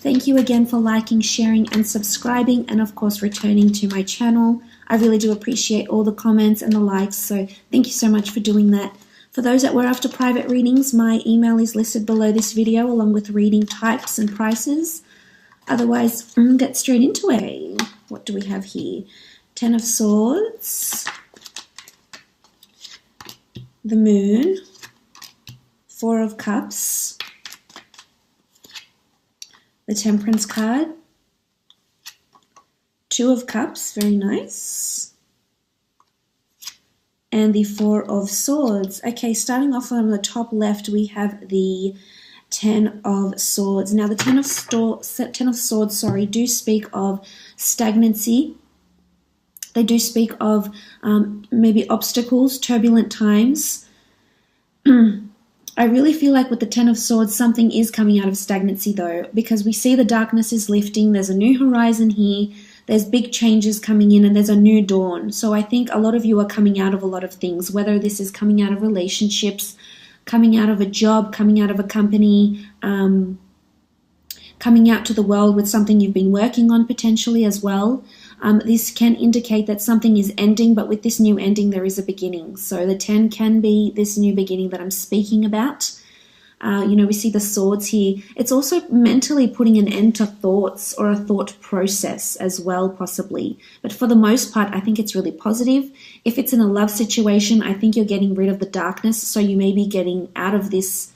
Thank you again for liking, sharing, and subscribing, and of course returning to my channel. I really do appreciate all the comments and the likes, so thank you so much for doing that. For those that were after private readings, my email is listed below this video along with reading types and prices. Otherwise, get straight into it. What do we have here? Ten of Swords, the Moon, Four of Cups, the Temperance card, Two of Cups, very nice, and the Four of Swords. Okay, starting off on the top left, we have the Ten of Swords. Now, the Ten of Swords, do speak of stagnancy. They do speak of maybe obstacles, turbulent times. I really feel like with the Ten of Swords, something is coming out of stagnancy though, because we see the darkness is lifting. There's a new horizon here. There's big changes coming in and there's a new dawn. So I think a lot of you are coming out of a lot of things, whether this is coming out of relationships, coming out of a job, coming out of a company, coming out to the world with something you've been working on potentially as well. This can indicate that something is ending, but with this new ending, there is a beginning. So the 10 can be this new beginning that I'm speaking about. We see the swords here. It's also mentally putting an end to thoughts or a thought process as well, possibly. But for the most part, I think it's really positive. If it's in a love situation, I think you're getting rid of the darkness. So you may be getting out of this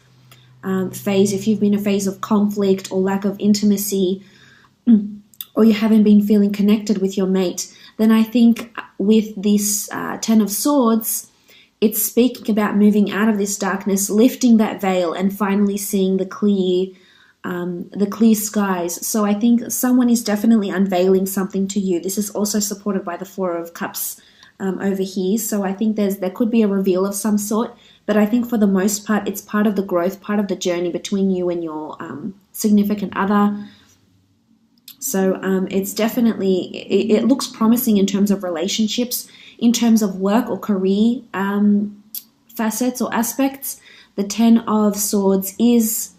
phase. If you've been a phase of conflict or lack of intimacy, or you haven't been feeling connected with your mate, then I think with this Ten of Swords, it's speaking about moving out of this darkness, lifting that veil, and finally seeing the clear skies. So I think someone is definitely unveiling something to you. This is also supported by the Four of Cups over here. So I think there could be a reveal of some sort, but I think for the most part, it's part of the growth, part of the journey between you and your significant other. So it's definitely, it looks promising in terms of relationships. In terms of work or career facets or aspects, the Ten of Swords is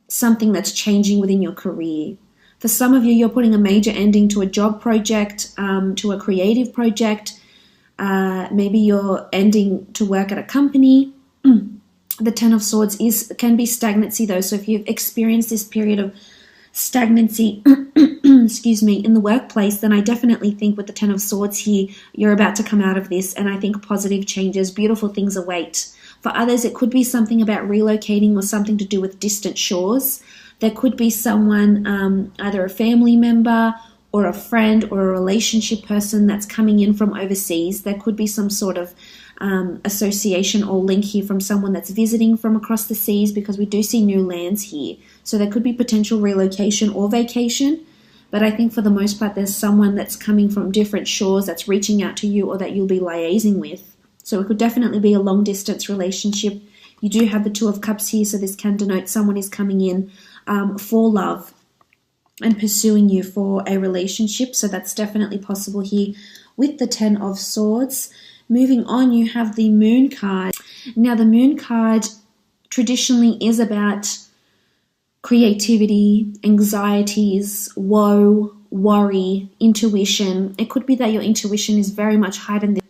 something that's changing within your career. For some of you, you're putting a major ending to a job project, to a creative project. Maybe you're ending to work at a company. The Ten of Swords can be stagnancy though. So if you've experienced this period of stagnancy excuse me, in the workplace, then I definitely think with the Ten of Swords here, you're about to come out of this, and I think positive changes, beautiful things await. For others, it could be something about relocating or something to do with distant shores. There could be someone, either a family member or a friend or a relationship person that's coming in from overseas. There could be some sort of association or link here from someone that's visiting from across the seas, because we do see new lands here. So there could be potential relocation or vacation, but I think for the most part there's someone that's coming from different shores that's reaching out to you or that you'll be liaising with. So it could definitely be a long distance relationship. You do have the Two of Cups here, so this can denote someone is coming in for love and pursuing you for a relationship. So that's definitely possible here with the Ten of Swords. Moving on, you have the Moon card. Now, the Moon card traditionally is about creativity, anxieties, woe, worry, intuition. It could be that your intuition is very much heightened.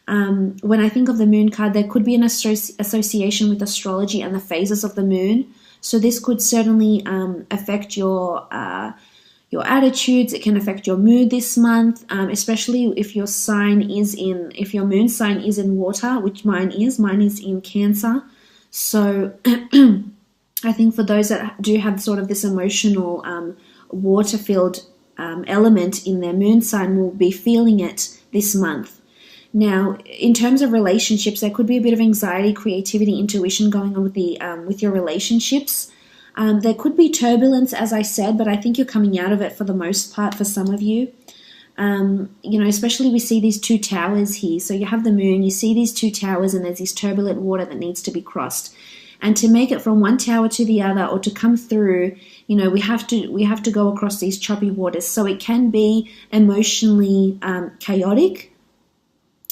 When I think of the Moon card, there could be an association with astrology and the phases of the moon. So this could certainly affect your attitudes. It can affect your mood this month, especially if your moon sign is in water, which mine is in Cancer. So I think for those that do have sort of this emotional water-filled element in their moon sign, will be feeling it this month. Now, in terms of relationships, there could be a bit of anxiety, creativity, intuition going on with your relationships. There could be turbulence, as I said, but I think you're coming out of it for the most part for some of you. Especially we see these two towers here. So you have the moon, you see these two towers, and there's this turbulent water that needs to be crossed. And to make it from one tower to the other, or to come through, we have to go across these choppy waters. So it can be emotionally chaotic.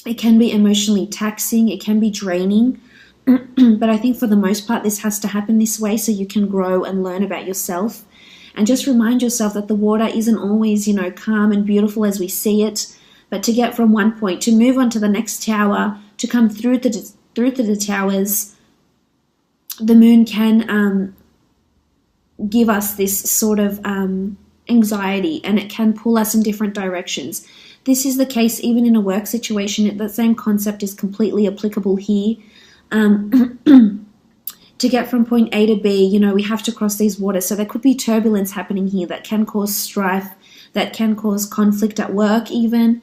It can be emotionally taxing. It can be draining. But I think for the most part, this has to happen this way so you can grow and learn about yourself. And just remind yourself that the water isn't always, you know, calm and beautiful as we see it, but to get from one point, to move on to the next tower, to come through to the towers, the moon can give us this sort of anxiety, and it can pull us in different directions. This is the case even in a work situation. The same concept is completely applicable here. To get from point A to B, you know, we have to cross these waters. So there could be turbulence happening here that can cause strife, that can cause conflict at work even.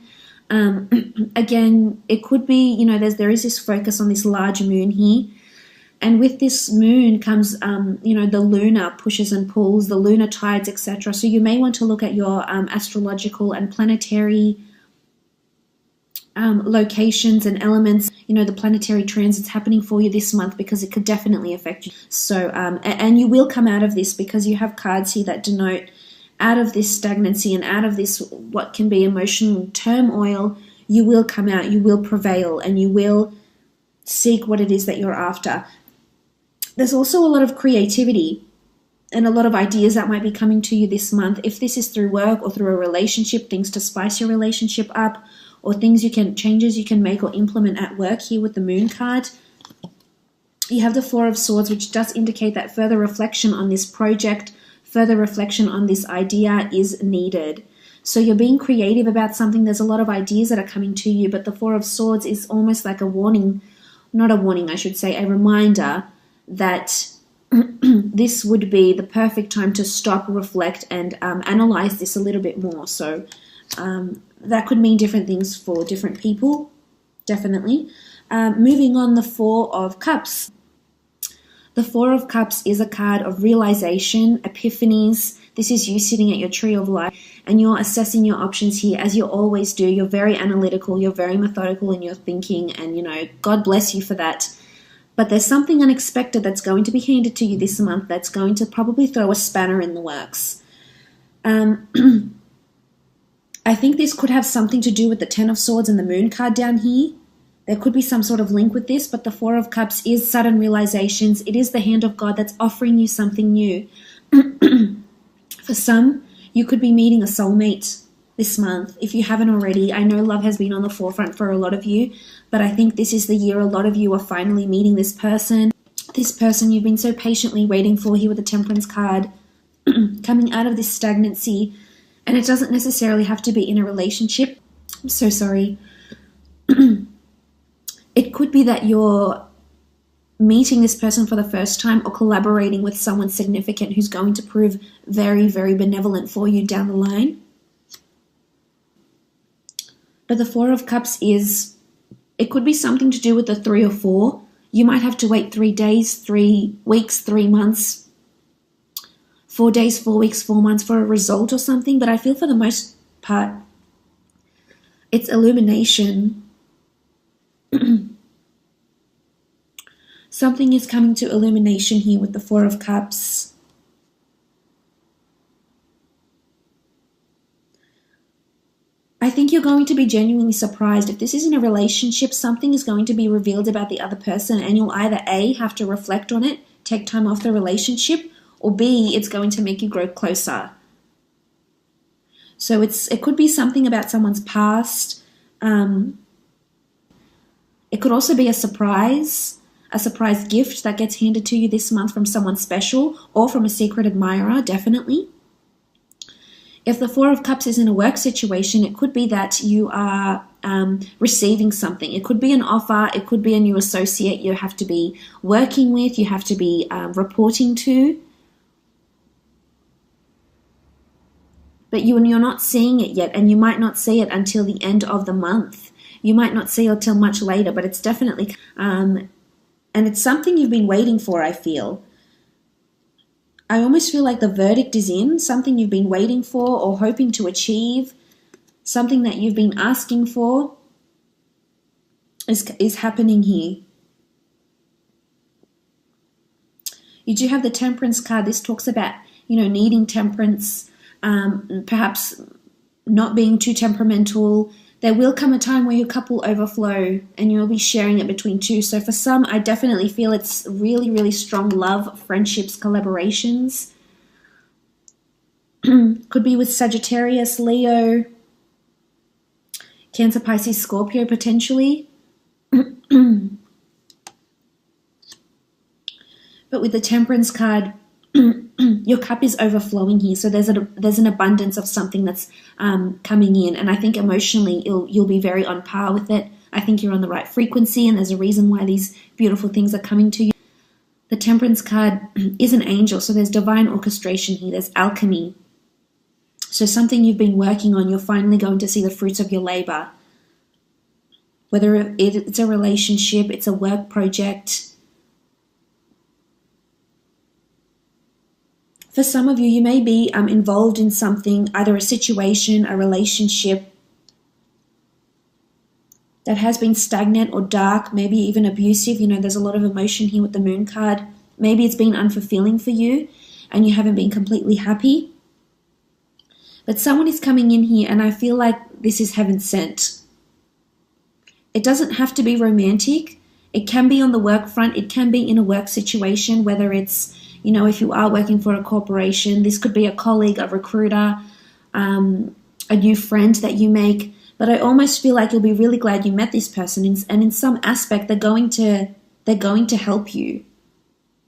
Again, it could be, you know, there is this focus on this large moon here. And with this moon comes, you know, the lunar pushes and pulls, the lunar tides, etc. So you may want to look at your astrological and planetary locations and elements, you know, the planetary transits happening for you this month, because it could definitely affect you. So, and you will come out of this, because you have cards here that denote out of this stagnancy and out of this what can be emotional turmoil. You will come out, you will prevail, and you will seek what it is that you're after. There's also a lot of creativity and a lot of ideas that might be coming to you this month. If this is through work or through a relationship, things to spice your relationship up, or changes you can make or implement at work here with the moon card. You have the Four of Swords, which does indicate that further reflection on this project, further reflection on this idea is needed. So you're being creative about something. There's a lot of ideas that are coming to you, but the Four of Swords is almost like a warning, not a warning, I should say, a reminder that this would be the perfect time to stop, reflect, and analyze this a little bit more. So that could mean different things for different people, definitely. Moving on, the Four of Cups. The Four of Cups is a card of realization, epiphanies. This is you sitting at your tree of life, and you're assessing your options here, as you always do. You're very analytical, you're very methodical in your thinking, and, you know, God bless you for that. But there's something unexpected that's going to be handed to you this month that's going to probably throw a spanner in the works. I think this could have something to do with the Ten of Swords and the Moon card down here. There could be some sort of link with this, but the Four of Cups is sudden realizations. It is the hand of God that's offering you something new. For some, you could be meeting a soulmate this month. If you haven't already, I know love has been on the forefront for a lot of you, but I think this is the year a lot of you are finally meeting this person you've been so patiently waiting for here with the Temperance card, coming out of this stagnancy. And it doesn't necessarily have to be in a relationship. I'm so sorry. It could be that you're meeting this person for the first time, or collaborating with someone significant who's going to prove very, very benevolent for you down the line. But the Four of Cups it could be something to do with the 3 or 4. You might have to wait 3 days, 3 weeks, 3 months, 4 days, 4 weeks, 4 months for a result or something. But I feel for the most part, it's illumination. Something is coming to illumination here with the Four of Cups. I think you're going to be genuinely surprised. If this isn't a relationship, something is going to be revealed about the other person, and you'll either A, have to reflect on it, take time off the relationship, or B, it's going to make you grow closer. So it could be something about someone's past. It could also be a surprise gift that gets handed to you this month from someone special, or from a secret admirer, definitely. If the Four of Cups is in a work situation, it could be that you are receiving something. It could be an offer. It could be a new associate you have to be working with, you have to be reporting to. But you're not seeing it yet, and you might not see it until the end of the month. You might not see it until much later, but it's definitely... and it's something you've been waiting for, I feel. I almost feel like the verdict is in, something you've been waiting for or hoping to achieve, something that you've been asking for is happening here. You do have the Temperance card. This talks about, needing temperance, perhaps not being too temperamental. There will come a time where your cup will overflow and you'll be sharing it between two. So for some, I definitely feel it's really, really strong love, friendships, collaborations. Could be with Sagittarius, Leo, Cancer, Pisces, Scorpio potentially. But with the Temperance card, your cup is overflowing here. So there's an abundance of something that's coming in. And I think emotionally you'll be very on par with it. I think you're on the right frequency, and there's a reason why these beautiful things are coming to you. The Temperance card is an angel, so there's divine orchestration here. There's alchemy. So something you've been working on, you're finally going to see the fruits of your labor. Whether it's a relationship, it's a work project. For some of you, you may be involved in something, either a situation, a relationship that has been stagnant or dark, maybe even abusive. There's a lot of emotion here with the Moon card. Maybe it's been unfulfilling for you and you haven't been completely happy. But someone is coming in here, and I feel like this is heaven sent. It doesn't have to be romantic. It can be on the work front. It can be in a work situation, whether it's, if you are working for a corporation. This could be a colleague, a recruiter, a new friend that you make. But I almost feel like you'll be really glad you met this person, and in some aspect they're going to help you.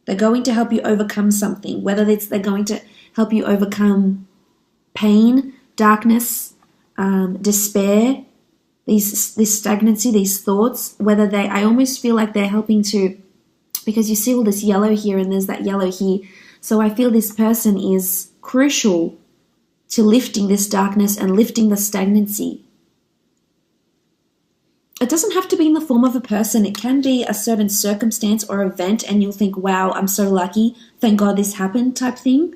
They're going to help you overcome something, whether they're going to help you overcome pain, darkness, despair, this stagnancy, these thoughts, I almost feel like they're helping to, because you see all this yellow here and there's that yellow here. So I feel this person is crucial to lifting this darkness and lifting the stagnancy. It doesn't have to be in the form of a person. It can be a certain circumstance or event, and you'll think, wow, I'm so lucky. Thank God this happened type thing.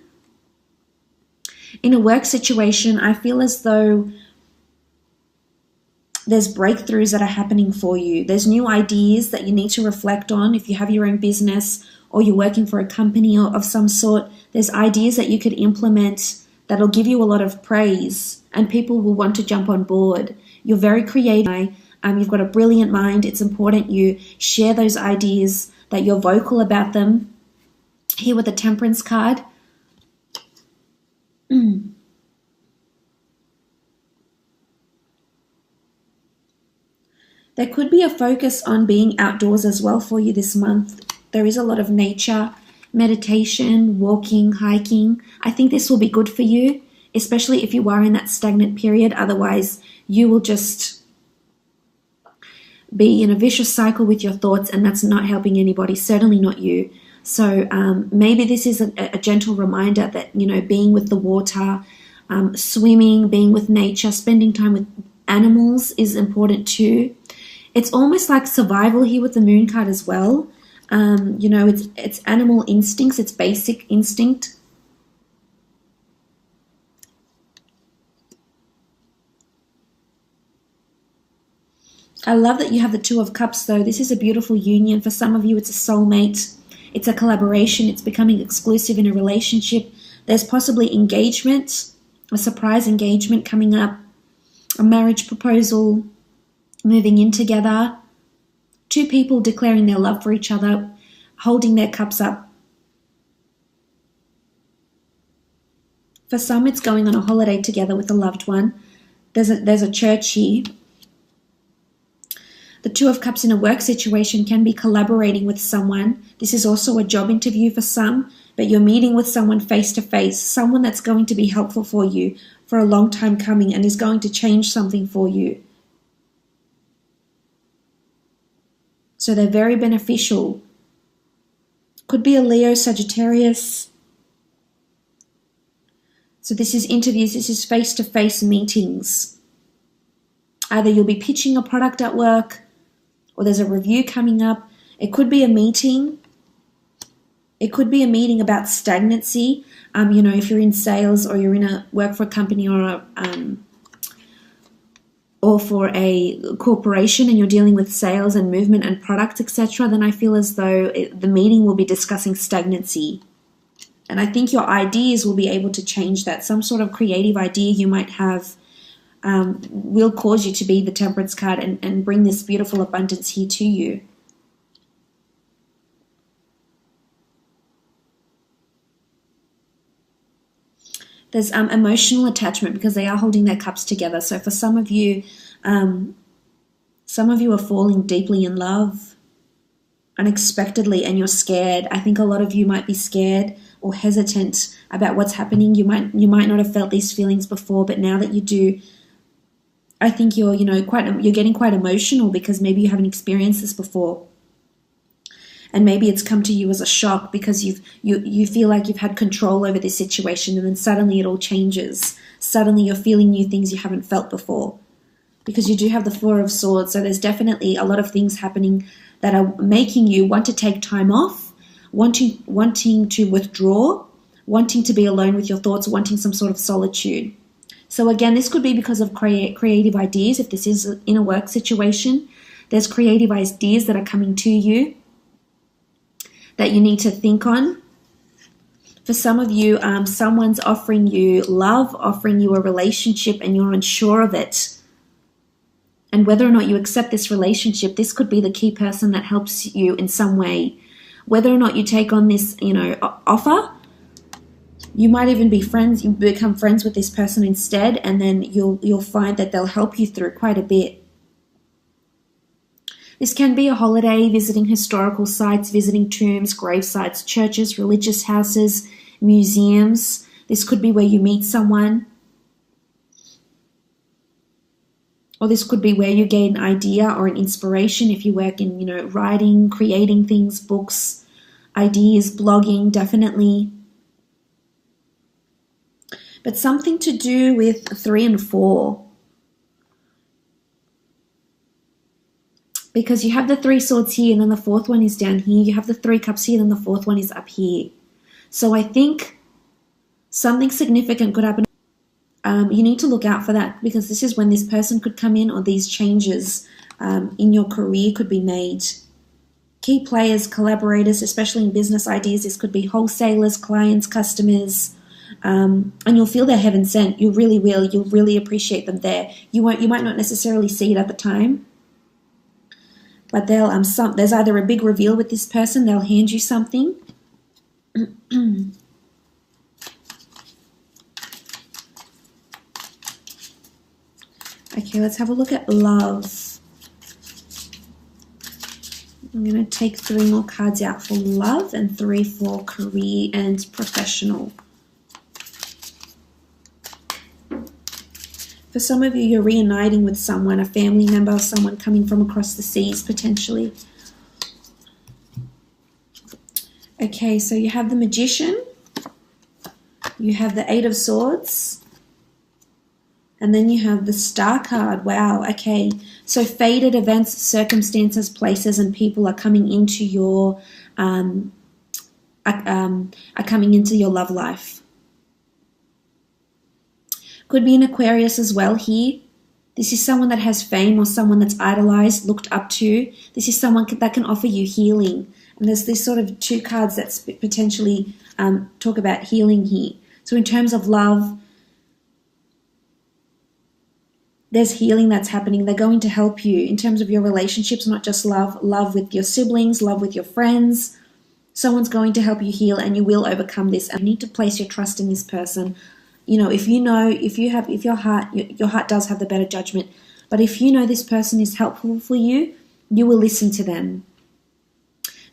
In a work situation, I feel as though there's breakthroughs that are happening for you. There's new ideas that you need to reflect on. If you have your own business or you're working for a company of some sort, there's ideas that you could implement that'll give you a lot of praise, and people will want to jump on board. You're very creative. You've got a brilliant mind. It's important you share those ideas, that you're vocal about them. Here with the Temperance card. There could be a focus on being outdoors as well for you this month. There is a lot of nature, meditation, walking, hiking. I think this will be good for you, especially if you are in that stagnant period. Otherwise, you will just be in a vicious cycle with your thoughts, and that's not helping anybody, certainly not you. So maybe this is a gentle reminder that, being with the water, swimming, being with nature, spending time with animals is important too. It's almost like survival here with the Moon card as well. It's animal instincts, it's basic instinct. I love that you have the Two of Cups though. This is a beautiful union. For some of you, it's a soulmate. It's a collaboration. It's becoming exclusive in a relationship. There's possibly engagement, a surprise engagement coming up, a marriage proposal, moving in together. Two people declaring their love for each other, holding their cups up. For some, it's going on a holiday together with a loved one. There's a church here. The Two of Cups in a work situation can be collaborating with someone. This is also a job interview for some, but you're meeting with someone face to face, someone that's going to be helpful for you for a long time coming and is going to change something for you. So they're very beneficial. Could be a Leo, Sagittarius. So this is interviews, this is face-to-face meetings. Either you'll be pitching a product at work, or there's a review coming up. It could be a meeting. It could be a meeting about stagnancy. If you're in sales or you're in a work for a company or for a corporation and you're dealing with sales and movement and products, etc., then I feel as though the meeting will be discussing stagnancy. And I think your ideas will be able to change that. Some sort of creative idea you might have will cause you to be the Temperance card and bring this beautiful abundance here to you. There's emotional attachment because they are holding their cups together. So for some of you are falling deeply in love unexpectedly and you're scared. I think a lot of you might be scared or hesitant about what's happening. You might not have felt these feelings before, but now that you do, I think you're getting quite emotional because maybe you haven't experienced this before. And maybe it's come to you as a shock because you feel like you've had control over this situation, and then suddenly it all changes. Suddenly you're feeling new things you haven't felt before. Because you do have the Four of Swords, so there's definitely a lot of things happening that are making you want to take time off, wanting to withdraw, wanting to be alone with your thoughts, wanting some sort of solitude. So again, this could be because of creative ideas. If this is in a work situation, there's creative ideas that are coming to you that you need to think on. For some of you, someone's offering you love, offering you a relationship, and you're unsure of it. And whether or not you accept this relationship, this could be the key person that helps you in some way. Whether or not you take on this, offer, you might even be friends. You become friends with this person instead, and then you'll find that they'll help you through quite a bit. This can be a holiday, visiting historical sites, visiting tombs, grave sites, churches, religious houses, museums. This could be where you meet someone. Or this could be where you gain an idea or an inspiration if you work in, writing, creating things, books, ideas, blogging, definitely. But something to do with 3 and 4. Because you have the 3 swords here and then the 4th one is down here. You have the 3 cups here and then the 4th one is up here. So I think something significant could happen. You need to look out for that because this is when this person could come in or these changes in your career could be made. Key players, collaborators, especially in business ideas. This could be wholesalers, clients, customers. And you'll feel they're heaven sent. You really will. You'll really appreciate them there. You might not necessarily see it at the time. But there's either a big reveal with this person, they'll hand you something. Okay, let's have a look at love. I'm going to take 3 more cards out for love and 3 for career and professional. For some of you, you're reuniting with someone, a family member, someone coming from across the seas potentially. Okay, so you have the Magician, you have the 8 of Swords, and then you have the Star card. Wow, okay. So fated events, circumstances, places, and people are coming into your love life. Could be an Aquarius as well here. This is someone that has fame or someone that's idolized, looked up to. This is someone that can offer you healing. And there's this sort of 2 cards that potentially talk about healing here. So in terms of love, there's healing that's happening. They're going to help you in terms of your relationships, not just love with your siblings, love with your friends. Someone's going to help you heal and you will overcome this. And you need to place your trust in this person. If your heart does have the better judgment, but if you know this person is helpful for you, you will listen to them.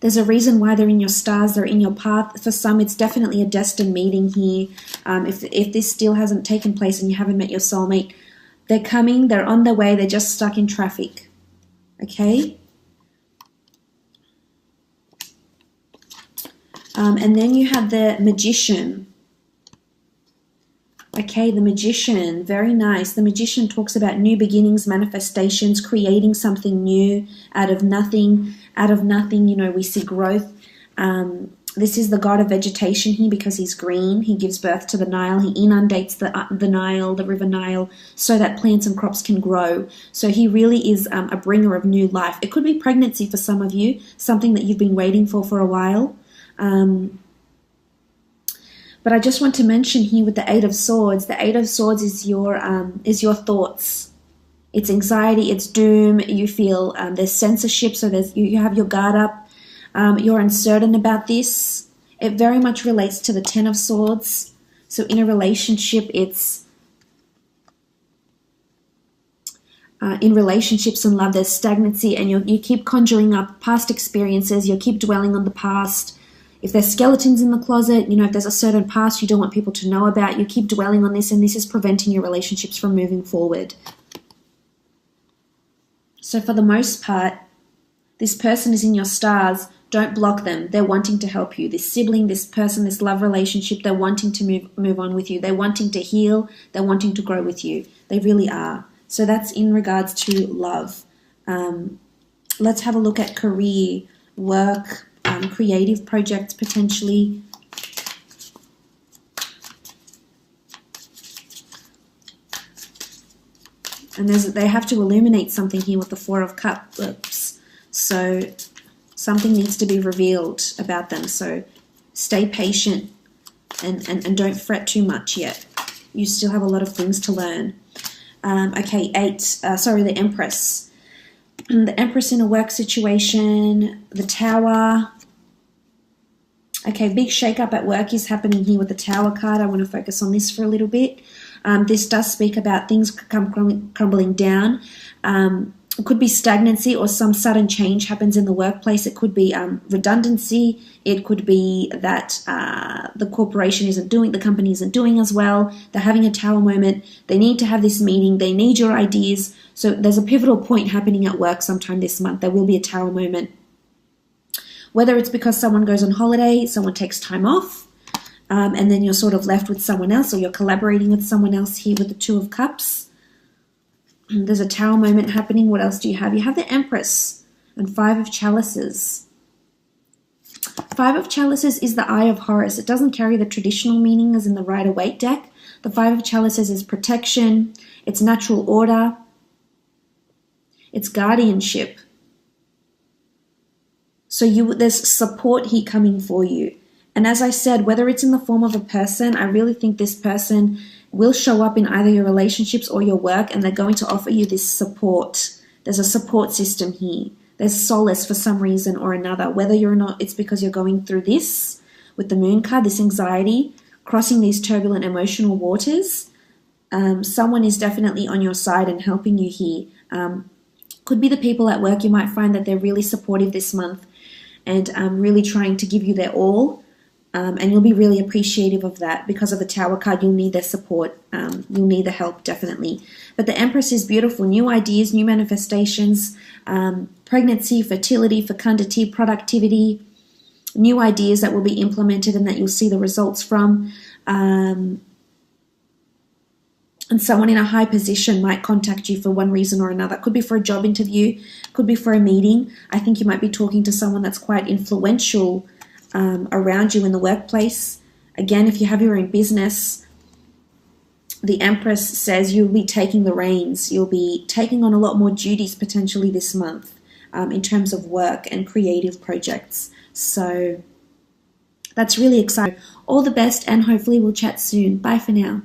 There's a reason why they're in your stars, they're in your path. For some, it's definitely a destined meeting here. If this still hasn't taken place and you haven't met your soulmate, they're coming, they're on their way, they're just stuck in traffic. Okay? And then you have the Magician. Okay, the Magician, very nice. The Magician talks about new beginnings, manifestations, creating something new out of nothing. Out of nothing, we see growth. This is the god of vegetation here because he's green. He gives birth to the Nile. He inundates the Nile, the river Nile, so that plants and crops can grow. So he really is a bringer of new life. It could be pregnancy for some of you, something that you've been waiting for a while. But I just want to mention here with the 8 of Swords, the 8 of Swords is your thoughts. It's anxiety, it's doom. You feel there's censorship, so you have your guard up. You're uncertain about this. It very much relates to the 10 of Swords. So in a relationship, it's in relationships and love, there's stagnancy, and you keep conjuring up past experiences. You keep dwelling on the past. If there's skeletons in the closet, if there's a certain past you don't want people to know about, you keep dwelling on this, and this is preventing your relationships from moving forward. So for the most part, this person is in your stars. Don't block them. They're wanting to help you. This sibling, this person, this love relationship, they're wanting to move on with you. They're wanting to heal. They're wanting to grow with you. They really are. So that's in regards to love. Let's have a look at career, work, creative projects potentially. And they have to illuminate something here with the Four of Cups. So something needs to be revealed about them. So stay patient and don't fret too much yet. You still have a lot of things to learn. Okay, the Empress. The Empress in a work situation, the Tower. Okay, big shake-up at work is happening here with the Tower card. I want to focus on this for a little bit. This does speak about things crumbling down. It could be stagnancy or some sudden change happens in the workplace. It could be redundancy. It could be that the corporation the company isn't doing as well. They're having a Tower moment. They need to have this meeting. They need your ideas. So there's a pivotal point happening at work sometime this month. There will be a Tower moment. Whether it's because someone goes on holiday, someone takes time off, and then you're sort of left with someone else, or you're collaborating with someone else here with the Two of Cups. There's a Tower moment happening. What else do you have? You have the Empress and Five of Chalices. Five of Chalices is the Eye of Horus. It doesn't carry the traditional meaning as in the Rider-Waite deck. The Five of Chalices is protection. It's natural order. It's guardianship. So there's support here coming for you. And as I said, whether it's in the form of a person, I really think this person will show up in either your relationships or your work, and they're going to offer you this support. There's a support system here. There's solace for some reason or another, whether you're not, it's because you're going through this with the Moon card, this anxiety, crossing these turbulent emotional waters. Someone is definitely on your side and helping you here. Could be the people at work. You might find that they're really supportive this month and really trying to give you their all. And you'll be really appreciative of that. Because of the Tower card, you'll need their support. You'll need the help, definitely. But the Empress is beautiful. New ideas, new manifestations, pregnancy, fertility, fecundity, productivity, new ideas that will be implemented and that you'll see the results from. And someone in a high position might contact you for one reason or another. Could be for a job interview, could be for a meeting. I think you might be talking to someone that's quite influential around you in the workplace. Again, if you have your own business, the Empress says you'll be taking the reins. You'll be taking on a lot more duties potentially this month in terms of work and creative projects. So that's really exciting. All the best, and hopefully we'll chat soon. Bye for now.